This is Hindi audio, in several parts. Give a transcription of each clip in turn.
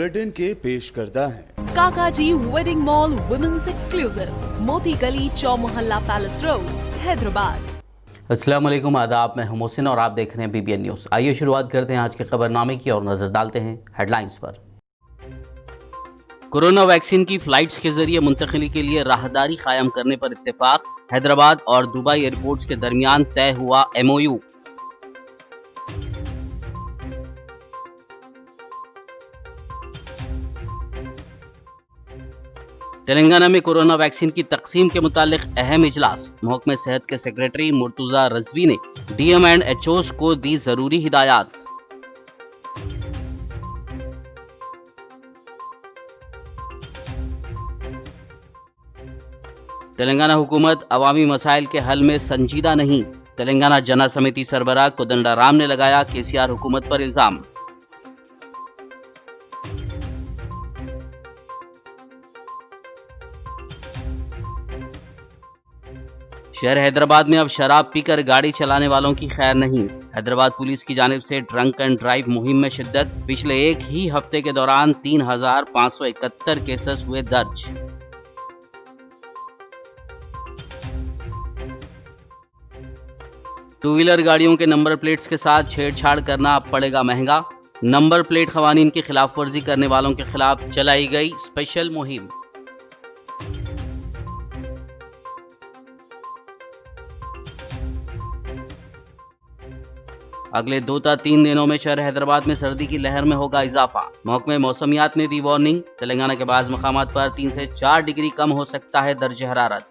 बुलेटिन के पेश करता है। काकाजी वेडिंग मॉल वुमेन्स एक्सक्लूसिव, मोती गली, चौमोहल्ला पैलेस रोड, हैदराबाद। अस्सलाम वालेकुम, आदाब। मैं हूं मोहसिन और आप देख रहे हैं BBN न्यूज़। आइए शुरुआत करते हैं आज के खबरनामे की और नजर डालते हैं हेडलाइंस पर। कोरोना वैक्सीन की फ्लाइट्स के जरिए मुंतकिली के लिए राहदारी कायम करने पर इत्तेफाक। हैदराबाद और दुबई एयरपोर्ट्स के दरमियान तय हुआ MOU। तेलंगाना में कोरोना वैक्सीन की तकसीम के मुतालिक अहम इजलास। महकमे सेहत के सेक्रेटरी मुर्तुजा रजवी ने DM एंड HOs को दी जरूरी हिदायत। तेलंगाना हुकूमत अवामी मसाइल के हल में संजीदा नहीं। तेलंगाना जना समिति सरबराह कोदंडाराम ने लगाया KCR हुकूमत पर इल्जाम। शहर हैदराबाद में अब शराब पीकर गाड़ी चलाने वालों की खैर नहीं। हैदराबाद पुलिस की जानिब से ड्रंक एंड ड्राइव मुहिम में शिद्दत। पिछले एक ही हफ्ते के दौरान 3571 केसेस हुए दर्ज। टू व्हीलर गाड़ियों के नंबर प्लेट्स के साथ छेड़छाड़ करना अब पड़ेगा महंगा। नंबर प्लेट खवानीन की खिलाफ वर्जी करने वालों के खिलाफ चलाई गई स्पेशल मुहिम। अगले 2 या 3 दिनों में शहर हैदराबाद में सर्दी की लहर में होगा इजाफा। महकमे मौसमियात ने दी वार्निंग। तेलंगाना के बाज़ मकामात पर 3 से 4 डिग्री कम हो सकता है दर्ज हरारत।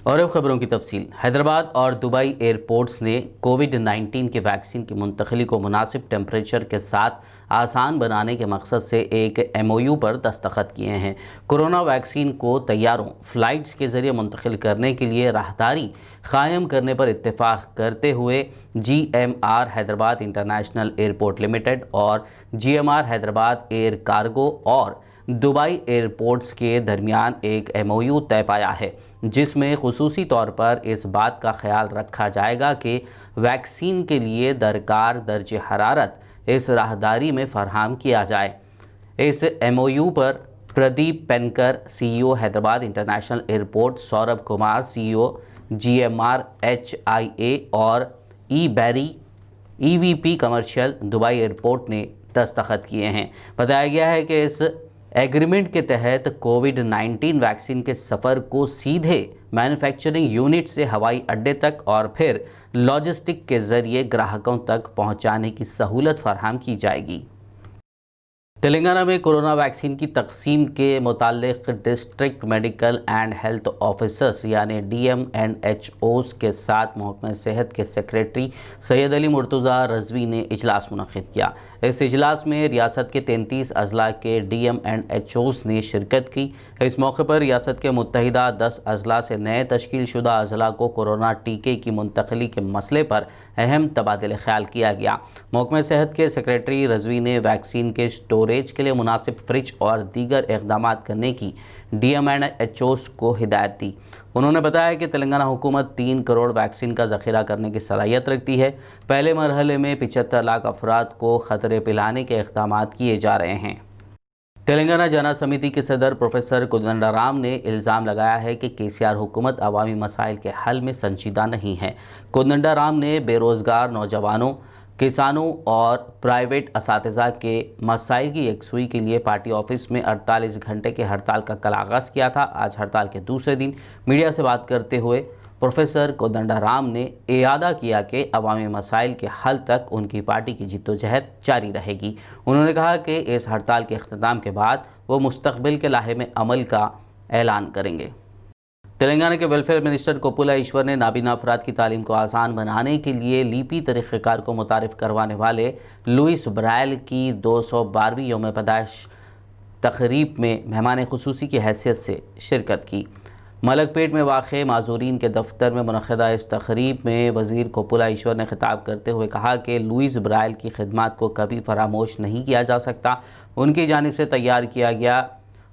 और अब खबरों की तफसील। हैदराबाद और दुबई एयरपोर्ट्स ने कोविड-19 की वैक्सीन की मुंतकिली को मुनासिब टेम्परेचर के साथ आसान बनाने के मकसद से एक MOU पर दस्तखत किए हैं। कोरोना वैक्सीन को तैयारों फ़्लाइट्स के ज़रिए मुंतकिल करने के लिए राहदारी कायम करने पर इत्तेफाक करते हुए GMR Hyderabad international airport limited और GMR हैदराबाद एयर कार्गो और दुबई एयरपोर्ट्स के दरमियान एक MOU तय पाया है, जिसमें खुसूसी तौर पर इस बात का ख्याल रखा जाएगा कि वैक्सीन के लिए दरकार दर्ज हरारत इस राहदारी में फराहम किया जाए। इस MOU पर Pradeep पेनकर CEO Hyderabad international airport, Saurabh Kumar CEO GMR HIA और बैरी EVP कमर्शियल दुबई एयरपोर्ट ने दस्तखत किए हैं। बताया गया है कि इस एग्रीमेंट के तहत कोविड-19 वैक्सीन के सफ़र को सीधे मैन्युफैक्चरिंग यूनिट से हवाई अड्डे तक और फिर लॉजिस्टिक के ज़रिए ग्राहकों तक पहुंचाने की सहूलत फराहम की जाएगी। तेलंगाना में कोरोना वैक्सीन की तकसीम के मुतालिक district medical and health officers यानी DM एंड HOs के साथ महकमे सेहत के सेक्रेटरी सैयद अली मुर्तुजा रजवी ने इजलास मुनक़िद किया। इस इजलास में रियासत के 33 अजला के DM एंड HOs ने शिरकत की। इस मौके पर रियासत के मुत्तहिदा 10 अजला से नए तश्कील शुदा अजला को कोरोना टीके की मुंतकिली के मसले पर अहम तबादले ख्याल किया गया। महकमे सेहत के सेक्रेटरी रजवी ने वैक्सीन के स्टोरेज के लिए मुनासिब फ्रिज और दीगर इक़दाम करने की DM एंड HOs को हिदायत दी। उन्होंने बताया कि तेलंगाना हुकूमत 3 करोड़ वैक्सीन का ज़ख़ीरा करने की सलाहियत रखती है। पहले मरहले में 75 लाख अफराद को ख़तरे पिलाने के इक़दाम किए जा रहे हैं। तेलंगाना जना समिति के सदर प्रोफेसर कोदंडाराम ने इल्ज़ाम लगाया है कि KCR हुकूमत अवामी मसाइल के हल में संजीदा नहीं है। कोदंडाराम ने बेरोज़गार नौजवानों, किसानों और प्राइवेट असातिज़ा के मसाइल की यकसुई के लिए पार्टी ऑफिस में 48 घंटे के हड़ताल का कल आगाज़ किया था। आज हड़ताल के दूसरे दिन मीडिया से बात करते हुए प्रोफेसर कोदंडाराम ने इयादा किया कि अवामी मसाइल के हल तक उनकी पार्टी की जिद्दोजहद जारी रहेगी। उन्होंने कहा कि इस हड़ताल के अख्ताम के बाद वो मुस्तकबिल के लाहे में अमल का ऐलान करेंगे। तेलंगाना के वेलफेयर मिनिस्टर कोपुला ईश्वर ने नाबीना अफराद की तालीम को आसान बनाने के लिए लीपी तरीक़ेकार को मुतारिफ़ करवाने वाले लुइस ब्रायल की 212वीं यौम पैदाइश तक़रीब में मेहमान खुसूसी की हैसियत से शिरकत की। मलकपेट में वाक़ माजूरीन के दफ्तर में मुनक़दा इस तक़रीब में वज़ीर कोपुला ईश्वर ने खिताब करते हुए कहा कि लुइस ब्रायल की खिदमत को कभी फरामोश नहीं किया जा सकता। उनकी जानिब से तैयार किया गया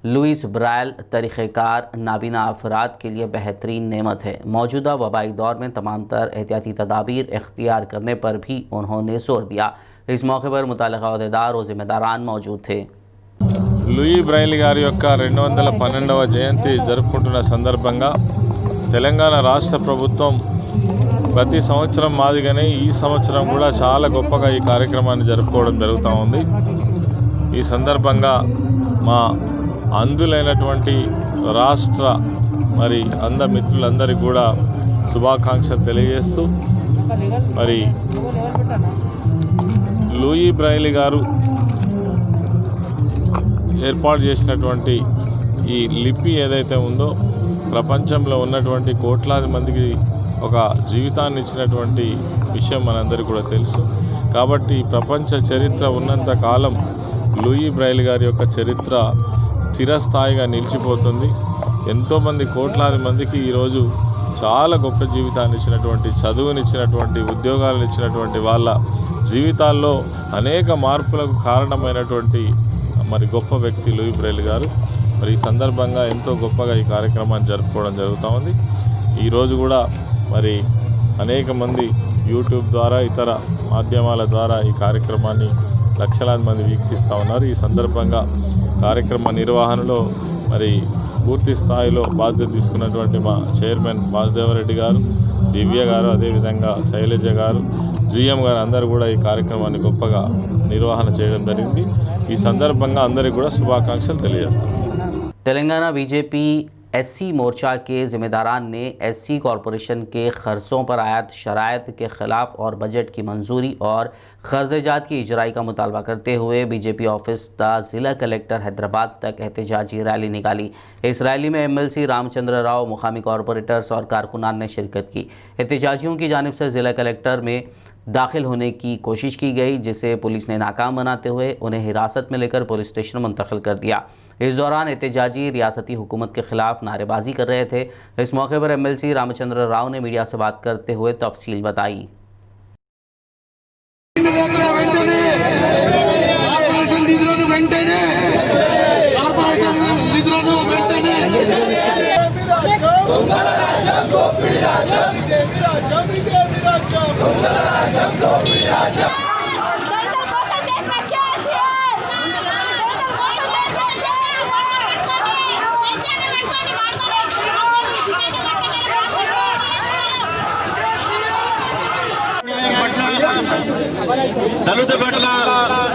लुइस ब्रायल तरीक़ेकार नाबीना अफराद के लिए बेहतरीन नेमत है। मौजूदा वबाई दौर में तमाम तर एहतियाती तदाबीर इख्तियार करने पर भी उन्होंने जोर दिया। इस मौके पर मुतल्लिक़ा अहदेदार और ज़िम्मेदारान मौजूद थे। లూయి బ్రైలీ గారి యొక్క 212వ జయంతి జరుపుకుంటున్న సందర్భంగా తెలంగాణ రాష్ట్ర ప్రభుత్వం ప్రతి సంవత్సరం మాదిగానే ఈ సంవత్సరం కూడా చాలా గొప్పగా ఈ కార్యక్రమాన్ని జరుపుకోవడం జరుగుతూ ఉంది। ఈ సందర్భంగా మా అందులైనటువంటి రాష్ట్ర మరి అంద మిత్రులందరికీ కూడా శుభాకాంక్షలు తెలియజేస్తూ మరి లూయి బ్రైలీ గారు ఏర్పాటు చేసినటువంటి ఈ లిపి ఏదైతే ఉందో ప్రపంచంలో ఉన్నటువంటి కోట్లాది మందికి ఒక జీవితాన్ని ఇచ్చినటువంటి విషయం మనందరికీ కూడా తెలుసు। కాబట్టి ప్రపంచ చరిత్ర ఉన్నంత కాలం లూయి బ్రైలీ గారి యొక్క చరిత్ర స్థిరస్థాయిగా నిలిచిపోతుంది। ఎంతోమంది కోట్లాది మందికి ఈరోజు చాలా గొప్ప జీవితాన్ని ఇచ్చినటువంటి, చదువునిచ్చినటువంటి, ఉద్యోగాలను ఇచ్చినటువంటి వాళ్ళ జీవితాల్లో అనేక మార్పులకు కారణమైనటువంటి మరి గొప్ప వ్యక్తి లూయి బ్రైలీ గారు। మరి ఈ సందర్భంగా ఎంతో గొప్పగా ఈ కార్యక్రమాన్ని జరుపుకోవడం జరుగుతూ ఉంది। ఈరోజు కూడా మరి అనేక మంది యూట్యూబ్ ద్వారా ఇతర మాధ్యమాల ద్వారా ఈ కార్యక్రమాన్ని లక్షలాది మంది వీక్షిస్తూ ఉన్నారు। ఈ సందర్భంగా కార్యక్రమ నిర్వహణలో మరి పూర్తి స్థాయిలో బాధ్యత తీసుకున్నటువంటి మా చైర్మన్ వాసుదేవరెడ్డి గారు, దివ్య గారు, అదేవిధంగా శైలజ గారు, జిఎం గారు అందరూ కూడా ఈ కార్యక్రమాన్ని గొప్పగా నిర్వహణ చేయడం జరిగింది। ఈ సందర్భంగా అందరికీ కూడా శుభాకాంక్షలు తెలియజేస్తాం। तेलंगाना बीजेपी एससी मोर्चा के ज़िम्मेदारान ने एससी कॉरपोरेशन के खर्चों पर आयत शराइत के ख़िलाफ़ और बजट की मंजूरी और ख़र्जात की इजराई का मुतालबा करते हुए बीजेपी ऑफिस द ज़िला कलेक्टर हैदराबाद तक एहतजाजी रैली निकाली। इस रैली में एमएलसी रामचंद्र राव, मुकामी कॉरपोरेटर्स और कारकुनान ने शिरकत की। एहतजाजियों की जानिब से ज़िला कलेक्टर में दाखिल होने की कोशिश की गई, जिसे पुलिस ने नाकाम बनाते हुए उन्हें हिरासत में लेकर पुलिस स्टेशन मुंतकिल कर दिया। इस दौरान एहतजाजी रियासती हुकूमत के खिलाफ नारेबाजी कर रहे थे। इस मौके पर एमएलसी रामचंद्र राव ने मीडिया से बात करते हुए तफसील बताई। దళిత పట్ల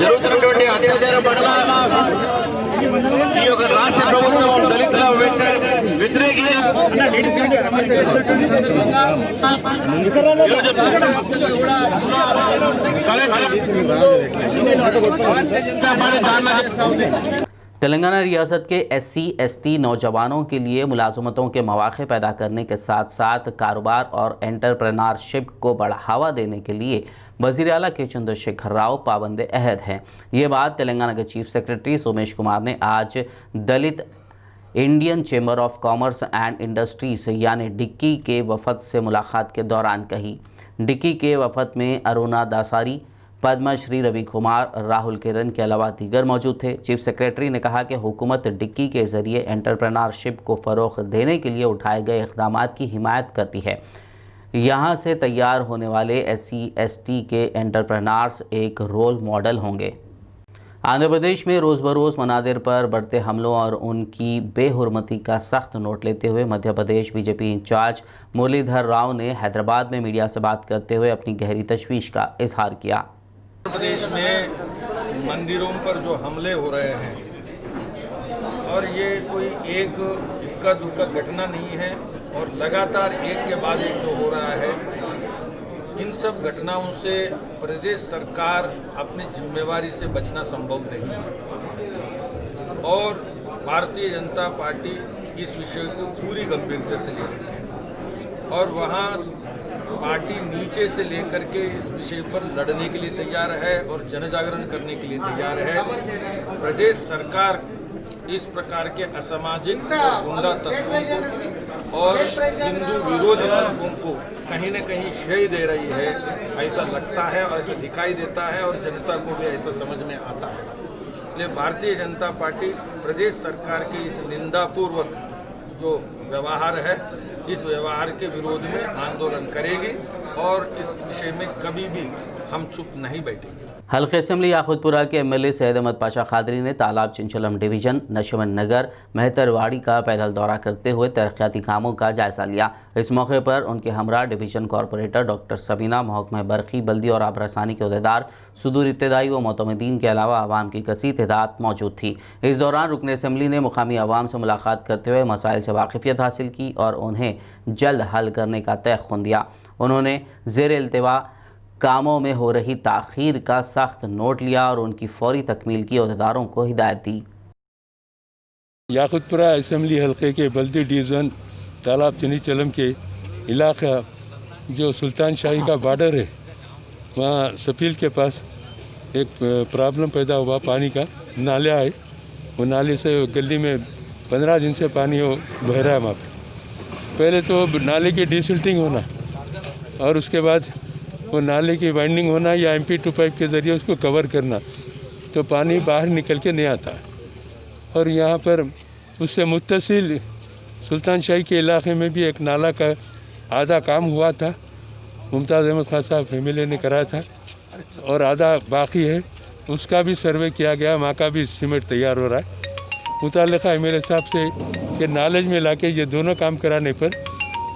జరుగుతున్నటువంటి అత్యాచారం పట్ల ఈ యొక్క రాష్ట్ర ప్రభుత్వం దళితుల వ్యతిరేకంగా तेलंगाना रियासत के SC ST नौजवानों के लिए मुलाजमतों के मौक़े पैदा करने के साथ साथ कारोबार और एंटरप्रेन्योरशिप को बढ़ावा देने के लिए वज़ीर आला के चंद्रशेखर राव पाबंद अहद हैं। ये बात तेलंगाना के चीफ सेक्रेटरी सोमेश कुमार ने आज Dalit Indian chamber of commerce and industries यानी डिक्की के वफद से मुलाकात के दौरान कही। डिक्की के वफद में अरुणा दासारी, पद्मश्री रवि कुमार, राहुल किरण के अलावा दीगर मौजूद थे। चीफ सेक्रेटरी ने कहा कि हुकूमत डिक्की के ज़रिए एंटरप्रेन्योरशिप को फ़रोग़ देने के लिए उठाए गए इक़दाम की हिमायत करती है। यहाँ से तैयार होने वाले SC ST के एंटरप्रेन्योर्स एक रोल मॉडल होंगे। आंध्र प्रदेश में रोज़ बरोज़ मनादिर पर बढ़ते हमलों और उनकी बेहुरमती का सख्त नोट लेते हुए मध्य प्रदेश बीजेपी इंचार्ज मुरलीधर राव ने हैदराबाद में मीडिया से बात करते हुए अपनी गहरी तशवीश का इजहार किया। प्रदेश में मंदिरों पर जो हमले हो रहे हैं और ये कोई एक इक्का दुक्का घटना नहीं है और लगातार एक के बाद एक जो हो रहा है, इन सब घटनाओं से प्रदेश सरकार अपनी जिम्मेवारी से बचना संभव नहीं है और भारतीय जनता पार्टी इस विषय को पूरी गंभीरता से ले रही है और वहाँ पार्टी नीचे से लेकर के इस विषय पर लड़ने के लिए तैयार है और जन जागरण करने के लिए तैयार है। प्रदेश सरकार इस प्रकार के असामाजिक और गुंडा तत्वों को और हिंदू विरोधी तत्वों को कहीं न कहीं श्रेय दे रही है, ऐसा लगता है और ऐसा दिखाई देता है और जनता को भी ऐसा समझ में आता है। इसलिए भारतीय जनता पार्टी प्रदेश सरकार के इस निंदापूर्वक जो व्यवहार है, इस व्यवहार के विरोध में आंदोलन करेगी और इस विषय में कभी भी हम चुप नहीं बैठेंगे। हल्के असम्बली याखुदपुरा के एमएलए सैयद अहमद पाशा खादरी ने तालाब चिंचलम डिवीजन नशमन नगर मेहतरवाड़ी का पैदल दौरा करते हुए तरक्याती कामों का जायजा लिया। इस मौके पर उनके हमरा डिवीजन कॉरपोरेटर डॉक्टर सबीना, महकमा बरखी, बल्दी और आबरसानी के अहदेदार, सुदूर इब्तदाई व मोतमदीन के अलावा आवाम की कसीर तादाद मौजूद थी। इस दौरान रुकन असम्बली ने मुकामी आवाम से मुलाकात करते हुए मसाइल से वाकिफियत हासिल की और उन्हें जल्द हल करने का तयख्खुन दिया। उन्होंने ज़ेर इल्तिवा कामों में हो रही ताख़ीर का सख्त नोट लिया और उनकी फौरी तकमील की अहदेदारों को हिदायत दी। याकुतपुरा असम्बली हल्के के बल्दी डिवीज़न तालाब चिंचलम के इलाका जो सुल्तान शाही का बॉर्डर है, वहाँ सफील के पास एक प्रॉब्लम पैदा हुआ। पानी का नाला है, वो नाले से गली में 15 दिन से पानी बह रहा है। वहाँ पहले तो नाले की डिसिल्टिंग होना और उसके बाद वो नाले की वाइंडिंग होना या MP2 पाइप के ज़रिए उसको कवर करना, तो पानी बाहर निकल के नहीं आता। और यहाँ पर उससे मुत्तसिल सुल्तान शाही के इलाके में भी एक नाला का आधा काम हुआ था, मुमताज़ अहमद खान साहब फैमिली ने कराया था, और आधा बाकी है। उसका भी सर्वे किया गया, वहाँ का भी एस्टीमेट तैयार हो रहा है। मुताल्लिक़ा MLA साहब से कि नॉलेज में लाके ये दोनों काम कराने पर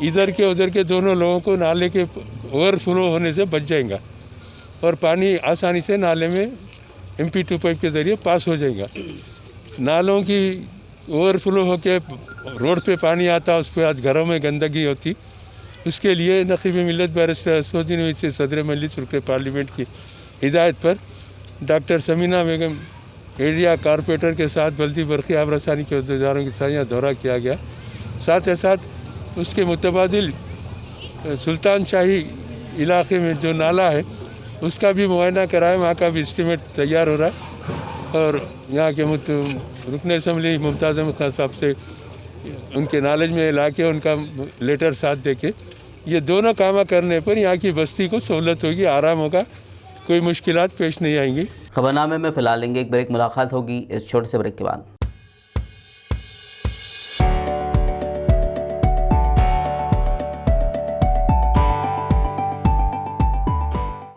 इधर के उधर के दोनों लोगों को नाले के ओवरफ्लो होने से बच जाएगा और पानी आसानी से नाले में MP2 पाइप के ज़रिए पास हो जाएगा। नालों की ओवरफ्लो होकर रोड पे पानी आता, उस पर आज घरों में गंदगी होती। उसके लिए नक़ीब मिल्लत बैरिस्टर असदुद्दीन ओवैसी सदर मजलिस रुकन पार्लियामेंट की हिदायत पर डॉक्टर समीना बेगम एरिया कॉरपोरेटर के साथ बल्दी बरखी आबरसानी के अहदेदारों के साथ यहाँ दौरा किया गया। साथ ही साथ उसके मुतबादिल सुल्तान शाही इलाके में जो नाला है उसका भी मुआयना कराया, वहाँ का भी एस्टीमेट तैयार हो रहा है। और यहाँ के रुकन असम्बली मुमताज़ अहमद खान साहब से उनके नॉलेज में ला के उनका लेटर साथ दे के ये दोनों काम करने पर यहाँ की बस्ती को सहूलत होगी, आराम होगा, कोई मुश्किलात पेश नहीं आएंगी। खबरनामे में फ़िलहाल लेंगे एक ब्रेक, मुलाकात होगी इस छोटे से ब्रेक के बाद।